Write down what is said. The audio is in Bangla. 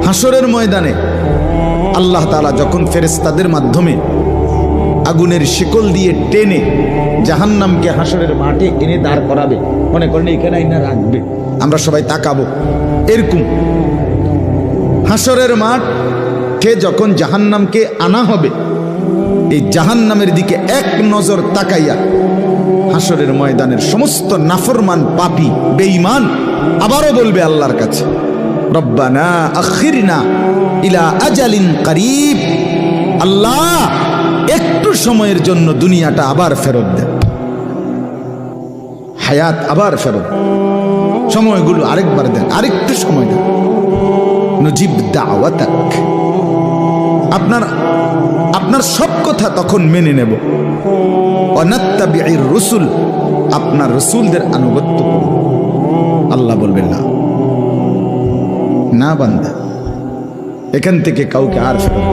হাসরের ময়দানে আল্লাহ তাআলা যখন ফেরেশতাদের মাধ্যমে আগুনের শিকল দিয়ে টেনে জাহান্নামকে হাসরের মাঠে এনে দাঁড় করাবে, মনে করেন এখানে আইনা রাখবে, আমরা সবাই তাকাবো, এরকম হাসরের মাঠে যখন জাহান্নামকে আনা হবে, এই জাহান্নামের দিকে এক নজর তাকাইয়া হাসরের ময়দানের সমস্ত নাফরমান পাপী বেঈমান আবারও বলবে আল্লাহর কাছে, রব্বানা আখিরনা ইলা আজালিন করিব, আল্লাহ একটু সময়ের জন্য দুনিয়াটা আবার ফেরত দেন, হায়াত আবার ফেরত, সময়গুলো আরেকবার দেন, আরেকটু সময় দেন, নজিব দাওয়াতাক, আপনার সব কথা তখন মেনে নেব, অনাত্তাবিউর রসুল, আপনার রসুলদের আনুগত্য করব। আল্লাহ বলবেন না, না বান্দা, এখান থেকে কাউকে আর ফেরত